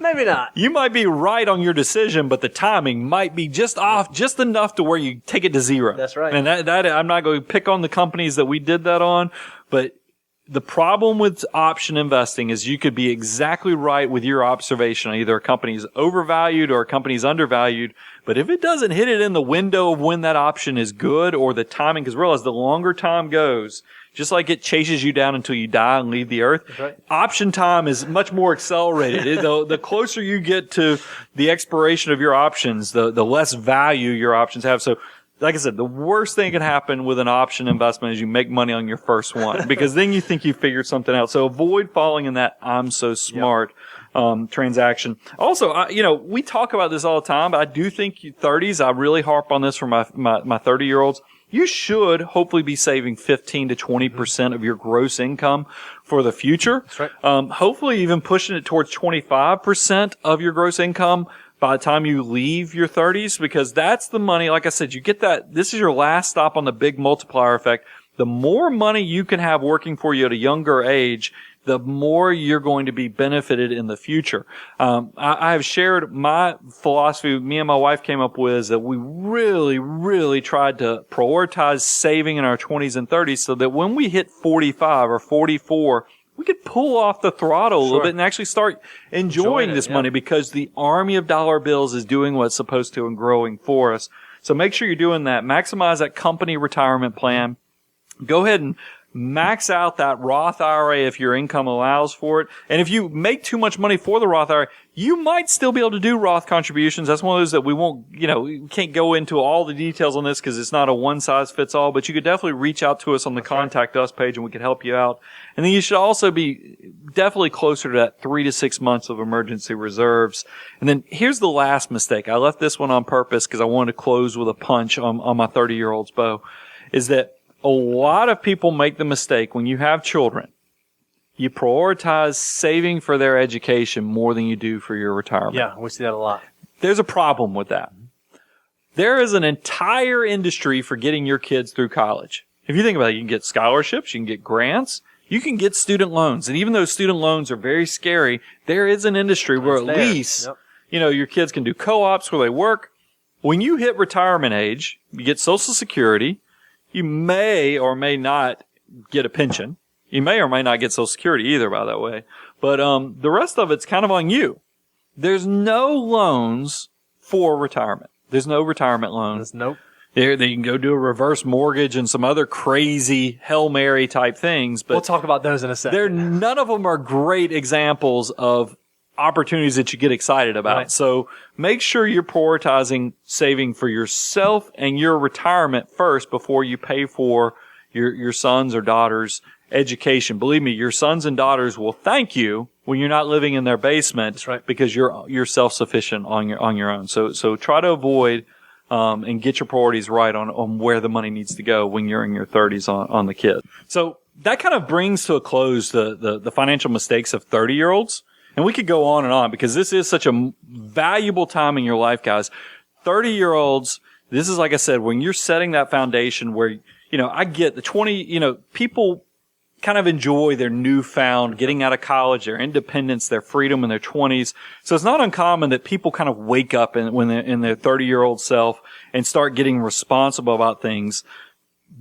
maybe not. You might be right on your decision, but the timing might be just off, just enough to where you take it to zero. That's right. And that I'm not going to pick on the companies that we did that on, but the problem with option investing is you could be exactly right with your observation. Either a company is overvalued or a company is undervalued. But if it doesn't hit it in the window of when that option is good or the timing, because realize the longer time goes, just like it chases you down until you die and leave the earth, right. Option time is much more accelerated. The closer you get to the expiration of your options, the less value your options have. So, like I said, the worst thing that can happen with an option investment is you make money on your first one because then you think you figured something out. So avoid falling in that I'm so smart transaction. Also, we talk about this all the time, but I do think 30s, I really harp on this for my 30-year-olds. You should hopefully be saving 15 to 20% of your gross income for the future. That's right. Hopefully even pushing it towards 25% of your gross income by the time you leave your 30s, because that's the money. Like I said, you get that. This is your last stop on the big multiplier effect. The more money you can have working for you at a younger age, the more you're going to be benefited in the future. I have shared my philosophy me and my wife came up with is that we really, really tried to prioritize saving in our 20s and 30s so that when we hit 45 or 44, we could pull off the throttle a little bit and actually start enjoying this money because the army of dollar bills is doing what it's supposed to and growing for us. So make sure you're doing that. Maximize that company retirement plan. Go ahead and max out that Roth IRA if your income allows for it. And if you make too much money for the Roth IRA, you might still be able to do Roth contributions. That's one of those that we won't, we can't go into all the details on this because it's not a one size fits all, but you could definitely reach out to us on the Contact Us page and we can help you out. And then you should also be definitely closer to that 3 to 6 months of emergency reserves. And then here's the last mistake. I left this one on purpose because I wanted to close with a punch on my 30-year-old's bow, is that a lot of people make the mistake when you have children. You prioritize saving for their education more than you do for your retirement. Yeah, we see that a lot. There's a problem with that. There is an entire industry for getting your kids through college. If you think about it, you can get scholarships, you can get grants, you can get student loans. And even though student loans are very scary, there is an industry where at least, your kids can do co-ops where they work. When you hit retirement age, you get Social Security. You may or may not get a pension. You may or may not get Social Security either, by the way. But the rest of it's kind of on you. There's no loans for retirement. There's no retirement loans. Nope. They can go do a reverse mortgage and some other crazy Hail Mary type things. But we'll talk about those in a second. None of them are great examples of opportunities that you get excited about. Right. So make sure you're prioritizing saving for yourself and your retirement first before you pay for your sons or daughters' education. Believe me, your sons and daughters will thank you when you're not living in their basement. That's right. Because you're self-sufficient on your own. So try to avoid and get your priorities right on where the money needs to go when you're in your 30s on the kid. So that kind of brings to a close the financial mistakes of 30-year-olds. And we could go on and on because this is such a valuable time in your life, guys. 30-year-olds, this is, like I said, when you're setting that foundation where, I get the people kind of enjoy their newfound getting out of college, their independence, their freedom in their 20s. So it's not uncommon that people kind of wake up when they're in their 30-year-old self and start getting responsible about things.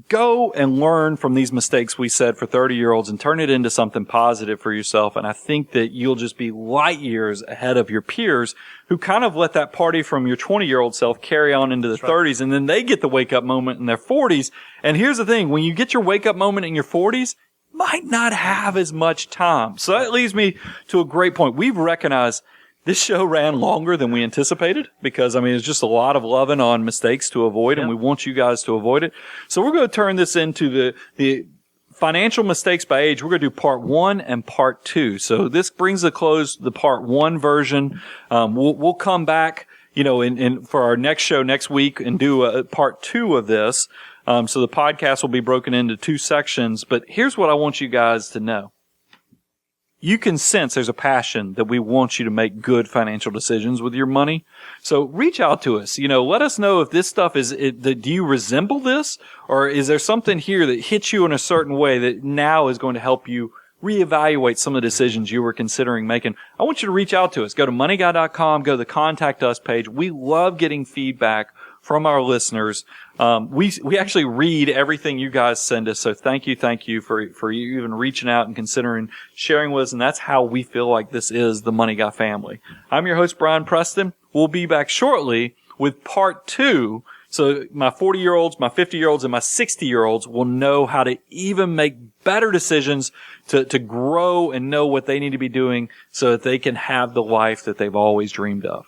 go and learn from these mistakes we said for 30-year-olds and turn it into something positive for yourself. And I think that you'll just be light years ahead of your peers who kind of let that party from your 20-year-old self carry on into the 30s. And then they get the wake up moment in their 40s. And here's the thing. When you get your wake up moment in your 40s, might not have as much time. So that leads me to a great point. We've recognized this show ran longer than we anticipated because, it's just a lot of loving on mistakes to avoid, and we want you guys to avoid it. So we're going to turn this into the financial mistakes by age. We're going to do part 1 and part 2. So this brings to close the part 1 version. We'll come back, for our next show next week and do a part 2 of this. So the podcast will be broken into 2 sections. But here's what I want you guys to know. You can sense there's a passion that we want you to make good financial decisions with your money. So reach out to us. Let us know if this stuff do you resemble this? Or is there something here that hits you in a certain way that now is going to help you reevaluate some of the decisions you were considering making? I want you to reach out to us. Go to moneyguy.com, go to the Contact Us page. We love getting feedback from our listeners. We actually read everything you guys send us. So thank you for you even reaching out and considering sharing with us. And that's how we feel like this is the Money Guy family. I'm your host, Brian Preston. We'll be back shortly with part 2. So my 40-year-olds, my 50-year-olds, and my 60-year-olds will know how to even make better decisions to grow and know what they need to be doing so that they can have the life that they've always dreamed of.